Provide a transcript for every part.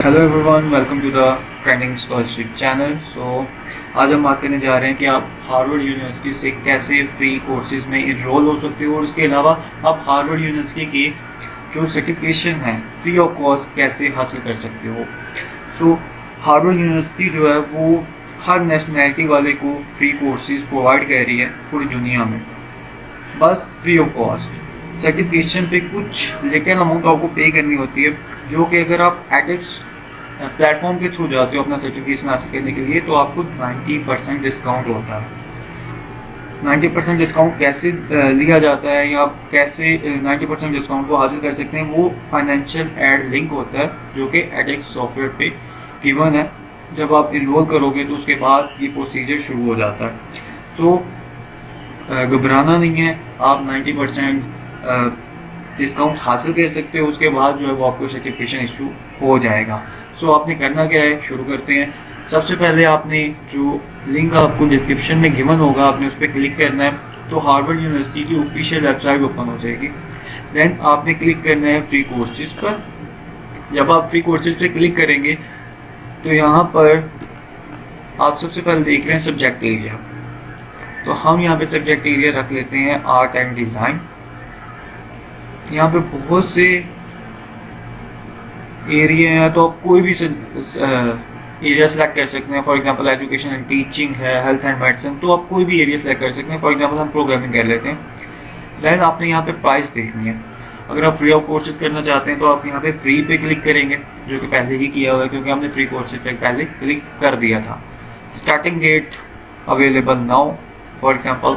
Hello everyone, welcome to the trending scholarship channel. आज हम बात करने जा रहे हैं कि आप हार्वर्ड यूनिवर्सिटी से कैसे फ्री कोर्सेज में इनरोल हो सकते हो और उसके अलावा आप हार्वर्ड यूनिवर्सिटी की जो सर्टिफिकेशन है फ्री ऑफ कॉस्ट कैसे हासिल कर सकते हो। हार्वर्ड यूनिवर्सिटी जो है वो हर नेशनैलिटी वाले को फ्री कोर्सेज प्रोवाइड कर रही है पूरी दुनिया में, बस फ्री ऑफ कॉस्ट। सर्टिफिकेशन पे कुछ लिटिल अमाउंट आपको पे करनी होती है, जो कि अगर आप एडेक्स प्लेटफॉर्म के थ्रू जाते हो अपना सर्टिफिकेशन हासिल करने के लिए तो आपको 90% डिस्काउंट होता है। 90% डिस्काउंट कैसे लिया जाता है या आप कैसे 90% डिस्काउंट को हासिल कर सकते हैं, वो फाइनेंशियल एड लिंक होता है जो कि एडेक्स सॉफ्टवेयर पे गिवन है। जब आप इनरोल करोगे तो उसके बाद ये प्रोसीजर शुरू हो जाता है। घबराना नहीं है, आप 90% डिस्काउंट हासिल कर सकते हो। उसके बाद जो है वो आपको सर्टिफिकेशन इशू हो जाएगा। आपने करना क्या है, शुरू करते हैं। सबसे पहले आपने जो लिंक आपको डिस्क्रिप्शन में गिवन होगा, आपने उस पर क्लिक करना है तो हार्वर्ड यूनिवर्सिटी की ऑफिशियल वेबसाइट ओपन हो जाएगी। देन आपने क्लिक करना है फ्री कोर्सेज पर। जब आप फ्री कोर्सेज पे क्लिक करेंगे तो यहाँ पर आप सबसे पहले देख रहे हैं सब्जेक्ट एरिया। तो हम यहाँ पे सब्जेक्ट एरिया रख लेते हैं आर्ट एंड डिज़ाइन। यहाँ पे बहुत से एरिया है तो आप कोई भी एरिया सेलेक्ट कर सकते हैं। For example education and teaching है, हेल्थ एंड मेडिसिन, तो आप कोई भी एरिया सेलेक्ट कर सकते हैं। फॉर एग्जांपल हम प्रोग्रामिंग कर लेते हैं। देन आपने यहाँ पे प्राइस देखनी है। अगर आप फ्री ऑफ कोर्सेज करना चाहते हैं तो आप यहाँ पे फ्री पे क्लिक करेंगे, जो कि पहले ही किया हुआ है क्योंकि हमने फ्री कोर्सेज पे पहले क्लिक कर दिया था। Starting date available now for example.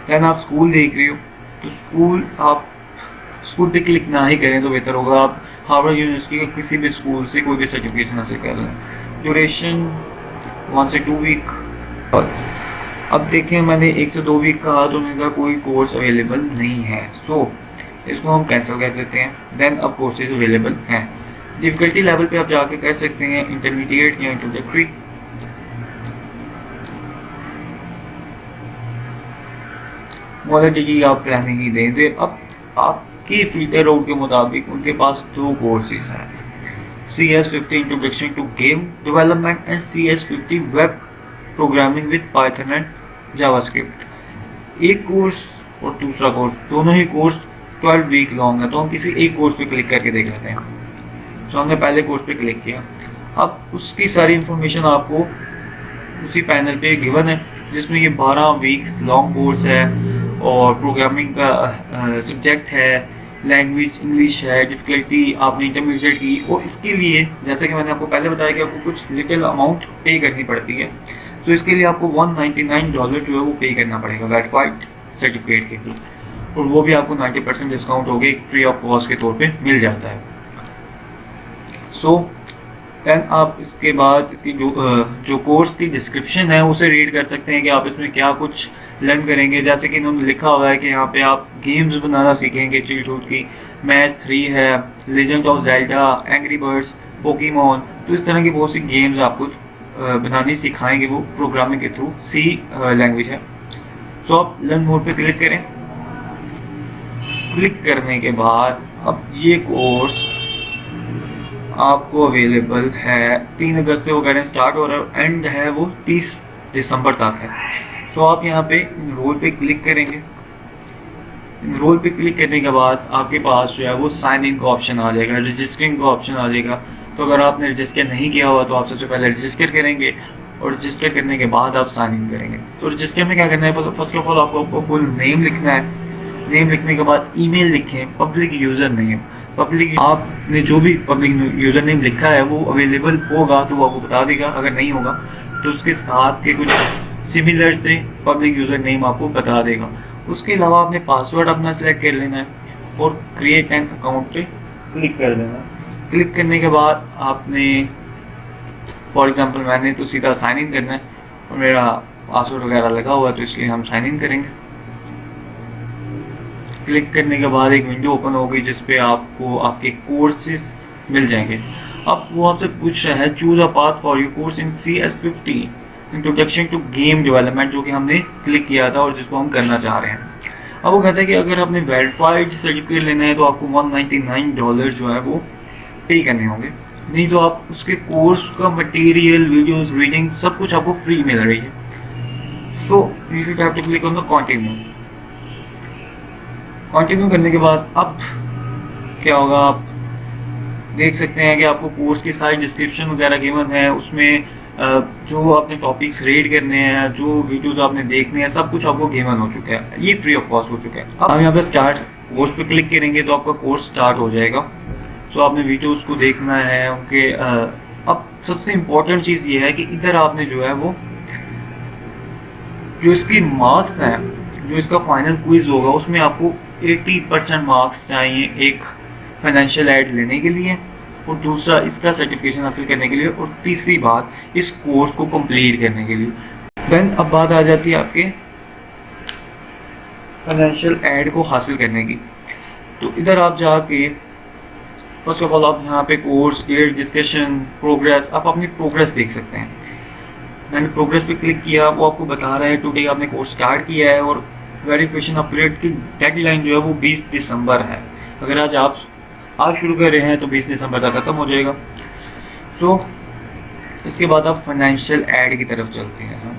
Then आप स्कूल देख रहे हो तो स्कूल पे क्लिक ना ही करें तो बेहतर होगा। आप हार्वर्ड यूनिवर्सिटी के किसी भी स्कूल से कोई भी सर्टिफिकेशन हासिल कर लें। ड्यूरेशन 1 से 2 वीक। अब देखें, मैंने 1 से 2 वीक कहा तो उनका कोई कोर्स अवेलेबल नहीं है, इसको हम कैंसिल कर देते हैं। देन अब कोर्सेज अवेलेबल हैं। डिफिकल्टी लेवल पे आप जाके कर सकते हैं इंटरमीडिएट या इंट्रोडक्टरी। मॉडल डिग्री आप रहने ही दें। अब आपकी फिल्टर आउट के मुताबिक उनके पास 2 कोर्सेज हैं, CS50 introduction to game development and CS50 web programming with Python and JavaScript. एक कोर्स और दूसरा कोर्स, दोनों ही कोर्स 12 वीक लॉन्ग है। तो हम किसी एक कोर्स पे क्लिक करके देख लेते हैं। हमने पहले कोर्स पे क्लिक किया। अब उसकी सारी इंफॉर्मेशन आपको उसी पैनल पे गिवन है, जिसमें ये 12 वीक्स लॉन्ग कोर्स है और प्रोग्रामिंग का सब्जेक्ट है, लैंग्वेज इंग्लिश है, डिफिकल्टी आपने इंटरमीडिएट की। और इसके लिए जैसे कि मैंने आपको पहले बताया कि आपको कुछ लिटिल अमाउंट पे करनी पड़ती है। इसके लिए आपको $199 जो है वो पे करना पड़ेगा वेरीफाइड सर्टिफिकेट के लिए, और वो भी आपको 90% डिस्काउंट हो गई फ्री ऑफ कॉस्ट के तौर पे मिल जाता है। देन आप इसके बाद इसकी जो कोर्स की डिस्क्रिप्शन है उसे रीड कर सकते हैं कि आप इसमें क्या कुछ लर्न करेंगे। जैसे कि इन्होंने लिखा हुआ है कि यहाँ पे आप गेम्स बनाना सीखेंगे चिल्ड्हुड की। मैच 3 है, legend of Zelda, angry birds, Pokemon. तो इस तरह की बहुत सी गेम्स आपको बनानी सिखाएंगे वो प्रोग्रामिंग के थ्रू। C लैंग्वेज है। आप लर्न मोड पे क्लिक करें। क्लिक करने के बाद अब ये कोर्स आपको अवेलेबल है 3 अगस्त से वो करें स्टार्ट हो रहा है, एंड है वो 30 दिसंबर तक है। आप यहाँ पे इनरोल पे क्लिक करेंगे। इनरोल पे क्लिक करने के बाद आपके पास जो है वो साइन इन का ऑप्शन आ जाएगा, रजिस्टरिंग का ऑप्शन आ जाएगा। तो अगर आपने रजिस्टर नहीं किया हुआ तो आप सबसे पहले रजिस्टर करेंगे और रजिस्टर करने के बाद आप साइन इन करेंगे। तो रजिस्टर में क्या करना है, फर्स्ट ऑफ ऑल आपको फुल नेम लिखना है। नेम लिखने के बाद ईमेल लिखें, पब्लिक यूज़र नेम। पब्लिक आपने जो भी पब्लिक यूज़र नेम लिखा है वो अवेलेबल होगा तो वो आपको बता देगा, अगर नहीं होगा तो उसके साथ के कुछ सिमिलर से पब्लिक यूज़र नेम आपको बता देगा। उसके अलावा आपने पासवर्ड अपना सेलेक्ट कर लेना है और क्रिएट एन अकाउंट पे क्लिक कर देना है। क्लिक करने के बाद आपने फॉर एग्जांपल मैंने तो सीधा साइन इन करना है और मेरा पासवर्ड वगैरह लगा हुआ है तो इसलिए हम साइन इन करेंगे। क्लिक करने के बाद एक विंडो ओपन होगी जिस पे आपको आपके कोर्सेज मिल जाएंगे। अब वो आपसे पूछ रहा है choose a path for your course in CS50 introduction to game development, जो कि हमने क्लिक किया था और जिसको हम करना चाह रहे हैं। अब वो कहता है कि अगर आपने वेरीफाइड सर्टिफिकेट लेना है तो आपको $199 जो है वो पे करने होंगे, नहीं तो आप उसके कोर्स का मटेरियल, वीडियोस, रीडिंग सब कुछ आपको फ्री मिल रही है। So you should have to click on the continue. Continue करने के बाद अब क्या होगा, आप देख सकते हैं कि आपको कोर्स की सारी डिस्क्रिप्शन वगैरह गिवन है, उसमें जो आपने टॉपिक्स रीड करने हैं, जो वीडियोस आपने देखने हैं, सब कुछ आपको गिवन हो चुका है, ये फ्री ऑफ कॉस्ट हो चुका है। अब हम यहाँ पे स्टार्ट कोर्स पे क्लिक करेंगे तो आपका कोर्स स्टार्ट हो जाएगा। सो आपने वीडियोस को देखना है उनके। अब सबसे इम्पोर्टेंट चीज़ ये है कि इधर आपने जो है वो जो इसकी मार्क्स हैं, जो इसका फाइनल क्विज होगा उसमें आपको 80% मार्क्स चाहिए, एक फाइनेंशियल एड लेने के लिए, और दूसरा इसका सर्टिफिकेशन हासिल करने के लिए, और तीसरी बात इस कोर्स को कंप्लीट करने के लिए। देन अब बात आ जाती है आपके फाइनेंशियल एड को हासिल करने की। तो इधर आप जाके फर्स्ट ऑफ ऑल आप यहाँ पे कोर्स, डेट, डिस्कशन, प्रोग्रेस, आप अपनी प्रोग्रेस देख सकते हैं। मैंने प्रोग्रेस पे क्लिक किया, वो आपको बता रहा है टुडे आपने कोर्स स्टार्ट किया है, और वेरिफिकेशन अपडेट की डेडलाइन जो है वो 20 दिसंबर है। अगर आज शुरू कर रहे हैं तो 20 दिसंबर तक खत्म हो जाएगा। सो इसके बाद आप फाइनेंशियल एड की तरफ चलते हैं।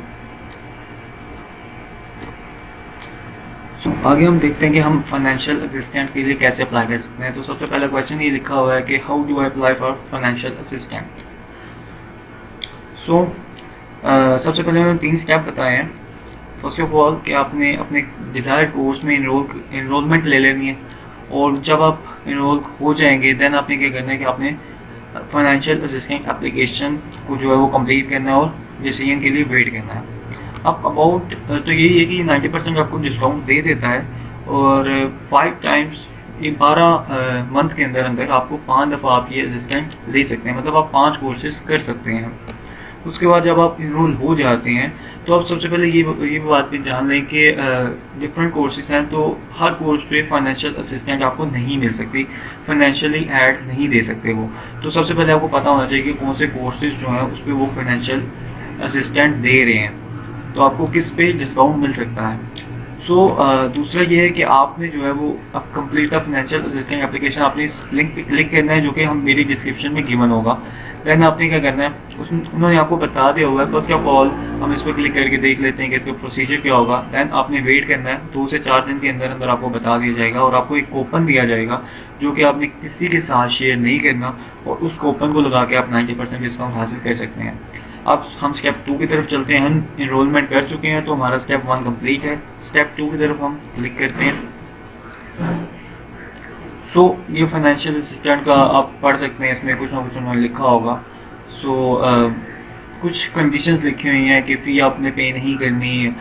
आगे हम देखते हैं कि हम फाइनेंशियल असिस्टेंट के लिए कैसे अप्लाई कर सकते हैं। तो सबसे पहला क्वेश्चन ये लिखा हुआ है कि how do I apply for financial assistant. So सबसे पहले मैंने 3 स्टेप बताए हैं। फर्स्ट ऑफ ऑल कि आपने अपने डिज़ायर्ड कोर्स में इनरोलमेंट ले लेनी है, और जब आप इनरोल हो जाएंगे देन आपने क्या करना है कि आपने फाइनेंशियल असिस्टेंट एप्लीकेशन को जो है वो कंप्लीट करना है और डिसीजन के लिए वेट करना है। अब अबाउट तो यही है कि 90% आपको डिस्काउंट दे देता है, और 5 टाइम्स ये 12 मंथ के अंदर अंदर आपको 5 दफ़ा आप ये असिस्टेंट ले सकते हैं, मतलब आप 5 कोर्सेज कर सकते हैं। उसके बाद जब आप इनरोल हो जाते हैं तो आप सबसे पहले ये बात भी जान लें कि डिफरेंट कोर्सेज हैं, तो हर कोर्स पे फाइनेंशियल असिस्टेंट आपको नहीं मिल सकती, फाइनेंशियली ऐड नहीं दे सकते वो। तो सबसे पहले आपको पता होना चाहिए कि कौन से कोर्सेज जो हैं उस पर वो फाइनेंशियल असिस्टेंट दे रहे हैं, तो आपको किस पे डिस्काउंट मिल सकता है। सो दूसरा ये है कि आपने जो है वो अब complete the financial assistant application, आपने इस लिंक पे क्लिक करना है जो कि हम मेरी डिस्क्रिप्शन में गिवन होगा। देन आपने क्या करना है, उन्होंने आपको बता दिया हुआ है। फर्स्ट ऑफ ऑल हम इस पर क्लिक करके देख लेते हैं कि इसका प्रोसीजर क्या होगा। देन आपने वेट करना है, 2 से 4 दिन के अंदर अंदर आपको बता दिया जाएगा, और आपको एक कूपन दिया जाएगा जो कि आपने किसी के साथ शेयर नहीं करना, और उस कूपन को लगा के आप 90% डिस्काउंट हासिल कर सकते हैं। अब हम स्टेप 2 की तरफ चलते हैं। हम इनरोलमेंट कर चुके हैं तो हमारा स्टेप 1 कंप्लीट है। स्टेप 2 की तरफ हम क्लिक करते हैं। सो ये फाइनेंशियल असिस्टेंट का आप पढ़ सकते हैं, इसमें कुछ ना कुछ उन्होंने लिखा होगा। सो कुछ कंडीशंस लिखी हुई हैं कि फ़ी आपने पे नहीं करनी,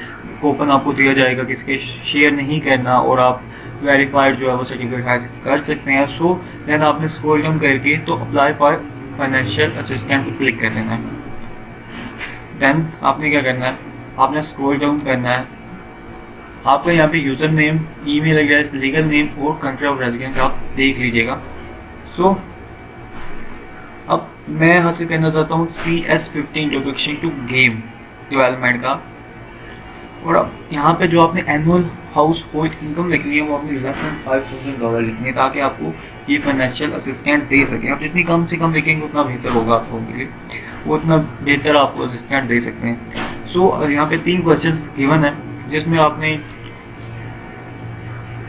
कूपन आपको दिया जाएगा, किसके शेयर नहीं करना, और आप वेरीफाइड जो है वो सर्टिफिकेट कर सकते हैं। सो देन आपने स्क्रॉल डाउन करके तो अप्लाई फॉर फाइनेंशियल असिस्टेंट पर क्लिक कर देना है। देन आपने क्या करना है, आपने स्क्रॉल डाउन करना है। आपका यहाँ पे user name, email address, legal name और कंट्री ऑफ रेजिडेंस आप देख लीजिएगा। सो अब मैं हासिल करना चाहता हूँ CS15 introduction to game development का, और अब यहाँ पे जो आपने एनुअल हाउस होल्ड इनकम लिखनी है वो आपने $5,000 लिखनी है, ताकि आपको ये फाइनेंशियल असिस्टेंट दे सकें। आप जितनी कम से कम लिखेंगे उतना बेहतर होगा आप लोगों के लिए, वो उतना बेहतर आपको असिस्टेंट दे सकते हैं। सो यहाँ पे 3 क्वेश्चंस गिवन है, जिसमें आपने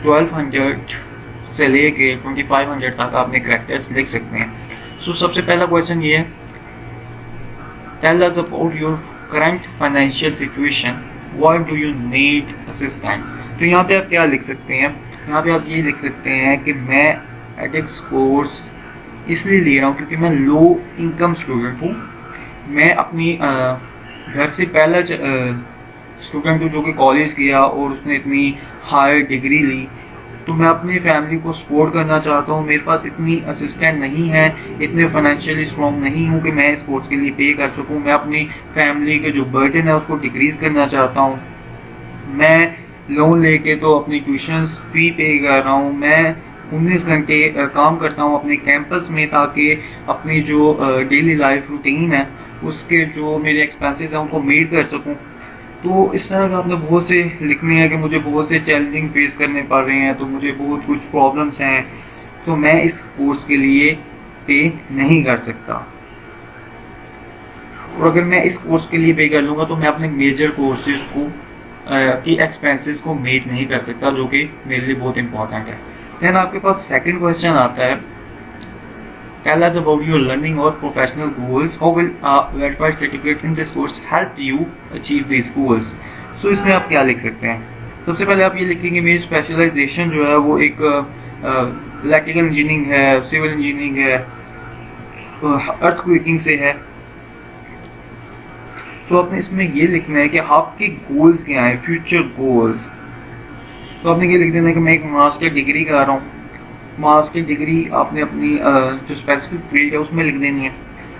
1200 से लेके 2500 तक आपने कैरेक्टर्स लिख सकते हैं। सो सबसे पहला क्वेश्चन ये है, tell us about your current financial situation, why do you need assistant. तो यहाँ पे आप क्या लिख सकते हैं, यहाँ पे आप ये लिख सकते हैं कि मैं एडिक्स कोर्स इसलिए ले रहा हूँ क्योंकि मैं लो इनकम स्टूडेंट हूँ। मैं अपनी घर से पहला स्टूडेंट हूँ जो कि कॉलेज किया और उसने इतनी हाई डिग्री ली, तो मैं अपनी फैमिली को सपोर्ट करना चाहता हूँ। मेरे पास इतनी असिस्टेंट नहीं है, इतने फाइनेंशियली स्ट्रॉन्ग नहीं हूँ कि मैं इस कोर्स के लिए पे कर सकूँ। मैं अपनी फैमिली के जो बर्डन है उसको डिक्रीज़ करना चाहता हूँ। मैं लोन लेके तो अपनी ट्यूशन्स फ़ी पे कर रहा हूँ। मैं 19 घंटे काम करता हूँ अपने कैंपस में, ताकि अपनी जो डेली लाइफ रूटीन है उसके जो मेरे एक्सपेंसेस हैं उनको मीट कर सकूँ। तो इस तरह का आपने बहुत से लिखने हैं कि मुझे बहुत से चैलेंजिंग फेस करने पड़ रहे हैं, तो मुझे बहुत कुछ प्रॉब्लम्स हैं, तो मैं इस कोर्स के लिए पे नहीं कर सकता। और अगर मैं इस कोर्स के लिए पे कर लूँगा तो मैं अपने मेजर कोर्सेज को की एक्सपेंसेस को मीट नहीं कर सकता, जो कि मेरे लिए बहुत इंपॉर्टेंट है। देन आपके पास सेकंड क्वेश्चन आता है, tell us about your learning और professional goals, how will verified certificate in this course help you achieve this goals. So इसमें आप क्या लिख सकते हैं? सबसे पहले आप ये लिखेंगे मेरी स्पेशलाइजेशन जो है वो एक इलेक्ट्रिकल इंजीनियरिंग है, सिविल इंजीनियरिंग है, अर्थक्वेकिंग से है। तो आपने इसमें ये लिखना है कि आपके गोल्स क्या हैं, फ्यूचर गोल्स। तो आपने ये लिख देना है कि मैं एक मास्टर डिग्री कर रहा हूँ। मास्टर डिग्री आपने अपनी जो स्पेसिफिक फील्ड है उसमें लिख देनी है।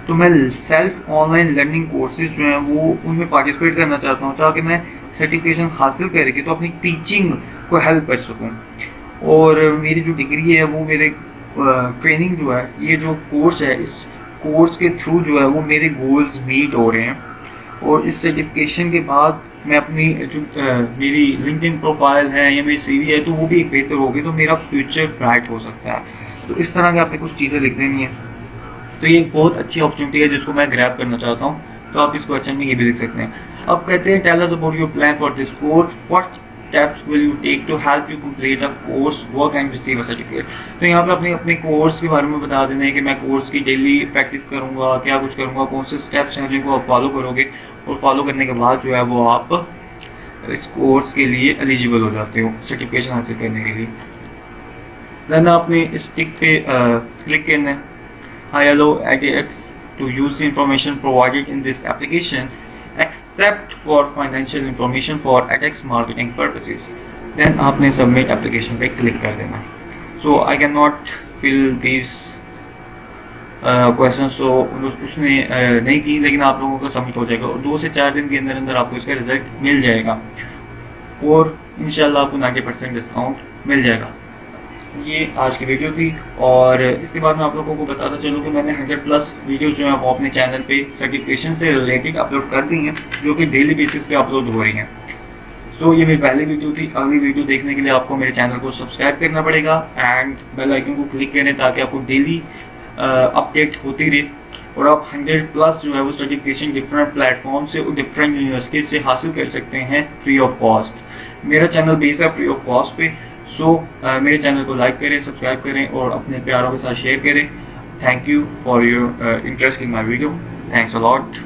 तो मैं सेल्फ ऑनलाइन लर्निंग कोर्सेज जो हैं वो उनमें पार्टिसिपेट करना चाहता हूँ, ताकि मैं सर्टिफिकेशन हासिल करके तो अपनी टीचिंग को हेल्प कर सकूँ। और मेरी जो डिग्री है वो मेरे ट्रेनिंग जो है, ये जो कोर्स है, इस कोर्स के थ्रू जो है वो मेरे गोल्स मीट हो रहे हैं। और इस सर्टिफिकेशन के बाद मैं अपनी जो मेरी लिंक्डइन प्रोफाइल है या मेरी सीवी है तो वो भी बेहतर होगी, तो मेरा फ्यूचर ब्राइट हो सकता है। तो इस तरह के आपने कुछ चीज़ें लिख देनी है। तो ये एक बहुत अच्छी अपॉर्चुनिटी है जिसको मैं ग्रैब करना चाहता हूँ। तो आप इस क्वेश्चन में ये भी लिख सकते हैं। अब कहते हैं tell us about your plan for this course, what steps will you take to help you complete the course work and receive a certificate. तो यहाँ पे अपने अपने कोर्स के बारे में बता देना है कि मैं कोर्स की डेली प्रैक्टिस करूँगा, क्या कुछ करूँगा, कौन से स्टेप्स हैं जिनको आप फॉलो करोगे, और फॉलो करने के बाद जो है वो आप इस कोर्स के लिए एलिजिबल हो जाते हो सर्टिफिकेशन हासिल करने के लिए। देन आपने इस टिक पे क्लिक करना है, I allow edX to use the information provided in this application except for financial information for edX marketing purposes. Then आपने submit application पे क्लिक कर देना है। So I cannot fill these question तो उसने नहीं की, लेकिन आप लोगों का सबमिट हो जाएगा और 2 से 4 दिन के अंदर अंदर आपको इसका रिजल्ट मिल जाएगा और इंशाल्लाह आपको 90% डिस्काउंट मिल जाएगा। ये आज की वीडियो थी। और इसके बाद मैं आप लोगों को बताता चलूँ कि मैंने 100+ वीडियोज़ जो हैं वो अपने चैनल पे सर्टिफिकेशन से रिलेटेड अपलोड कर दी हैं, जो कि डेली बेसिस पे अपलोड हो रही हैं। सो ये मेरी पहली वीडियो थी। अगली वीडियो देखने के लिए आपको मेरे चैनल को सब्सक्राइब करना पड़ेगा एंड बेल आइकन को क्लिक करें ताकि आपको डेली अपडेट होती रहे और आप 100+ जो है वो सर्टिफिकेशन डिफरेंट प्लेटफॉर्म से और डिफरेंट यूनिवर्सिटी से हासिल कर सकते हैं फ्री ऑफ कॉस्ट। मेरा चैनल बेस है फ्री ऑफ कॉस्ट पे। सो मेरे चैनल को लाइक करें, सब्सक्राइब करें और अपने प्यारों के साथ शेयर करें। Thank you for your interest in my video. Thanks a lot.